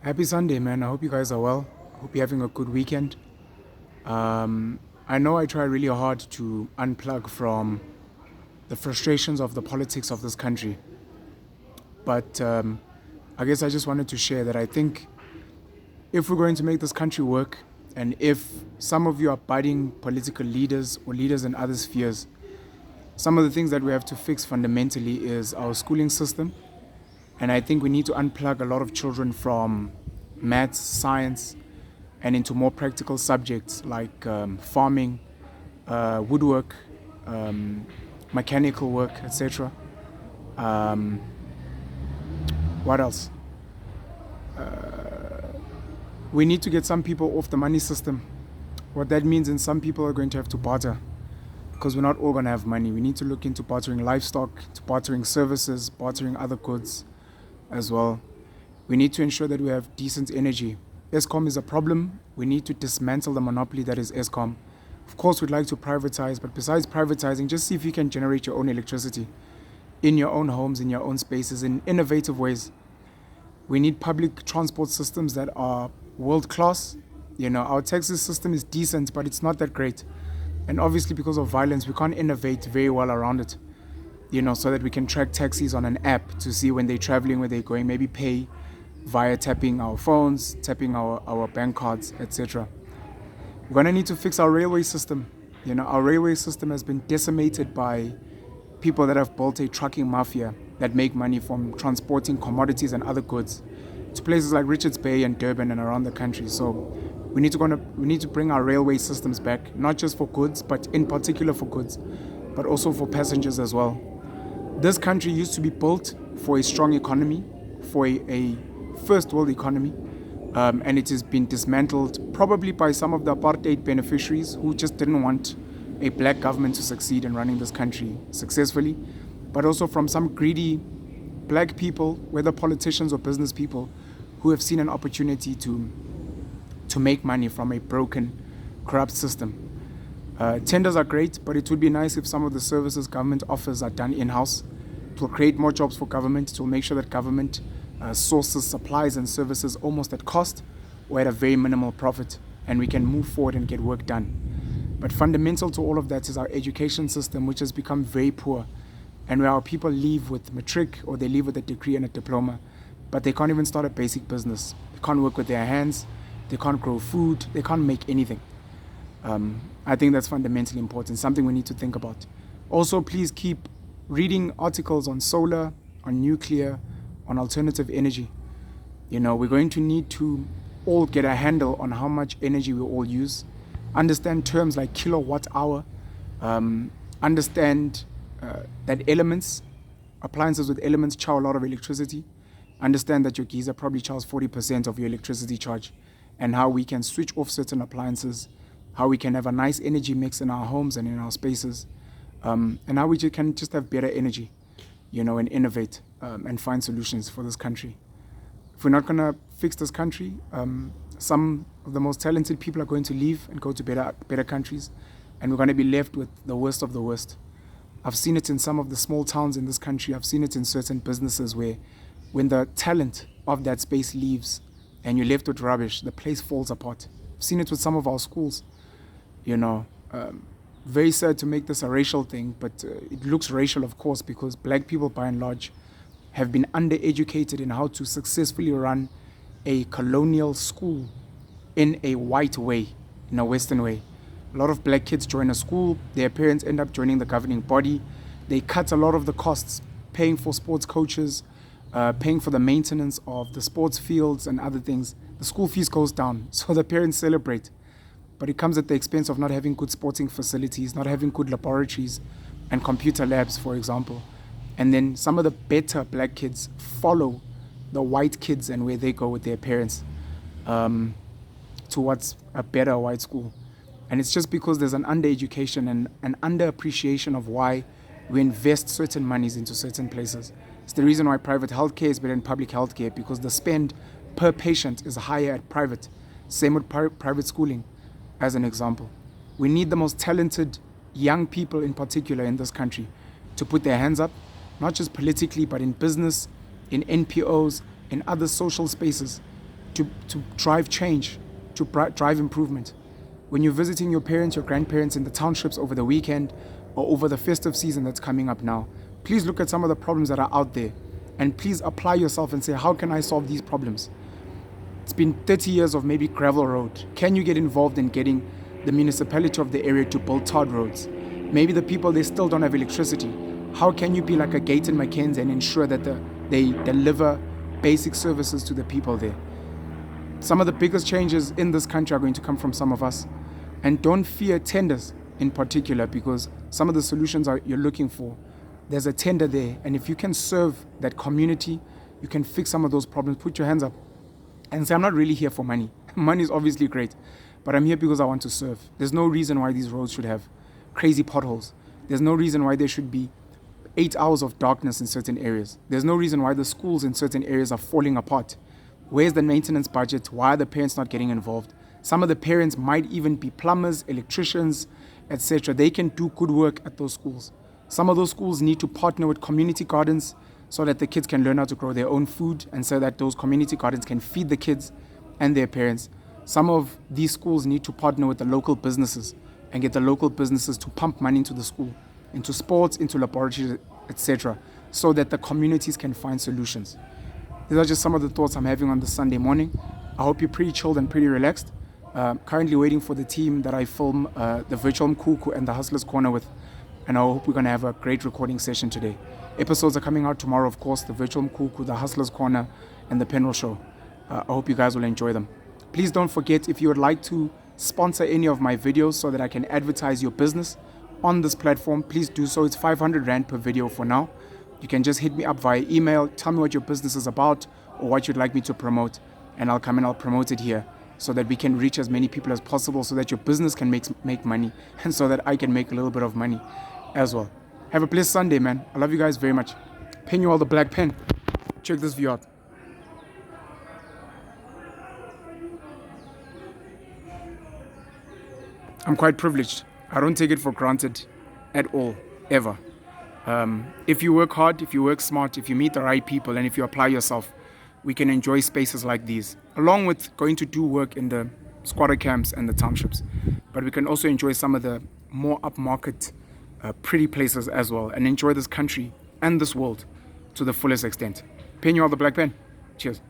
Happy Sunday, man. I hope you guys are well. Hope you're having a good weekend. I know I try really hard to unplug from the frustrations of the politics of this country, but I guess I just wanted to share that I think if we're going to make this country work, and if some of you are budding political leaders or leaders in other spheres, some of the things that we have to fix fundamentally is our schooling system. And I think we need to unplug a lot of children from maths, science, and into more practical subjects like farming, woodwork, um, mechanical work, etc. Um, what else? We need to get some people off the money system. What that means is some people are going to have to barter because we're not all going to have money. We need to look into bartering livestock, to bartering services, bartering other goods as well. We need to ensure that we have decent energy. ESCOM is a problem. We need to dismantle the monopoly that is ESCOM. Of course, we'd like to privatize, but besides privatizing, just see if you can generate your own electricity in your own homes, in your own spaces, in innovative ways. We need public transport systems that are world class. Our taxi system is decent, but it's not that great. And obviously, because of violence, we can't innovate very well around it. So that we can track taxis on an app to see when they're traveling, where they're going, maybe pay via tapping our phones, tapping our bank cards, etc. We're going to need to fix our railway system. Our railway system has been decimated by people that have built a trucking mafia that make money from transporting commodities and other goods to places like Richards Bay and Durban and around the country. So we need to bring our railway systems back, not just for goods, but in particular for goods, but also for passengers as well. This country used to be built for a strong economy, for a first world economy, and it has been dismantled probably by some of the apartheid beneficiaries who just didn't want a black government to succeed in running this country successfully, but also from some greedy black people, whether politicians or business people, who have seen an opportunity to make money from a broken, corrupt system. Tenders are great, but it would be nice if some of the services government offers are done in-house. It will create more jobs for government. It will make sure that government sources supplies and services almost at cost or at a very minimal profit, and we can move forward and get work done. But fundamental to all of that is our education system, which has become very poor, and where our people leave with matric or they leave with a degree and a diploma, but they can't even start a basic business. They can't work with their hands. They can't grow food. They can't make anything. I think that's fundamentally important, something we need to think about. Also, please keep reading articles on solar, on nuclear, on alternative energy. We're going to need to all get a handle on how much energy we all use, understand terms like kilowatt hour, understand that appliances with elements charge a lot of electricity, understand that your geyser probably charges 40% of your electricity charge, and how we can switch off certain appliances, how we can have a nice energy mix in our homes and in our spaces, and how we can just have better energy, and innovate and find solutions for this country. If we're not going to fix this country, some of the most talented people are going to leave and go to better countries, and we're going to be left with the worst of the worst. I've seen it in some of the small towns in this country. I've seen it in certain businesses where when the talent of that space leaves and you're left with rubbish, the place falls apart. I've seen it with some of our schools. Very sad to make this a racial thing, but it looks racial, of course, because black people, by and large, have been undereducated in how to successfully run a colonial school in a white way, in a Western way. A lot of black kids join a school, their parents end up joining the governing body. They cut a lot of the costs, paying for sports coaches, paying for the maintenance of the sports fields and other things. The school fees goes down, so the parents celebrate. But it comes at the expense of not having good sporting facilities, not having good laboratories and computer labs, for example. And then some of the better black kids follow the white kids and where they go with their parents towards a better white school. And it's just because there's an undereducation and an underappreciation of why we invest certain monies into certain places. It's the reason why private healthcare is better than public healthcare, because the spend per patient is higher at private. Same with private schooling, as an example. We need the most talented young people in particular in this country to put their hands up, not just politically, but in business, in NPOs, in other social spaces, to drive change, to drive improvement. When you're visiting your parents, your grandparents in the townships over the weekend or over the festive season that's coming up now, please look at some of the problems that are out there and please apply yourself and say, how can I solve these problems? It's been 30 years of maybe gravel road. Can you get involved in getting the municipality of the area to build tarred roads? Maybe the people, they still don't have electricity. How can you be like a Gayton Mackenzie and ensure that they deliver basic services to the people there? Some of the biggest changes in this country are going to come from some of us. And don't fear tenders in particular, because some of the solutions you're looking for, there's a tender there. And if you can serve that community, you can fix some of those problems. Put your hands up and say, I'm not really here for money. Money is obviously great, but I'm here because I want to serve. There's no reason why these roads should have crazy potholes. There's no reason why there should be 8 hours of darkness in certain areas. There's no reason why the schools in certain areas are falling apart. Where's the maintenance budget? Why are the parents not getting involved? Some of the parents might even be plumbers, electricians, etc. They can do good work at those schools. Some of those schools need to partner with community gardens so that the kids can learn how to grow their own food and so that those community gardens can feed the kids and their parents. Some of these schools need to partner with the local businesses and get the local businesses to pump money into the school, into sports, into laboratories, etc., so that the communities can find solutions. These are just some of the thoughts I'm having on this Sunday morning. I hope you're pretty chilled and pretty relaxed. Currently waiting for the team that I film the Virtual Mkhukhu and the Hustlers Corner with, and I hope we're going to have a great recording session today. Episodes are coming out tomorrow, of course, the Virtual Mkhukhu, the Hustlers Corner, and the Penrose Show. I hope you guys will enjoy them. Please don't forget, if you would like to sponsor any of my videos so that I can advertise your business on this platform, please do so. It's 500 Rand per video for now. You can just hit me up via email, tell me what your business is about or what you'd like me to promote, and I'll come and I'll promote it here so that we can reach as many people as possible, so that your business can make money and so that I can make a little bit of money as well. Have a blessed Sunday, man. I love you guys very much. Pin you all the black pen. Check this view out. I'm quite privileged. I don't take it for granted at all, ever. If you work hard, if you work smart, if you meet the right people, and if you apply yourself, we can enjoy spaces like these, along with going to do work in the squatter camps and the townships. But we can also enjoy some of the more upmarket, pretty places as well, and enjoy this country and this world to the fullest extent. Pin you all the black pen. Cheers.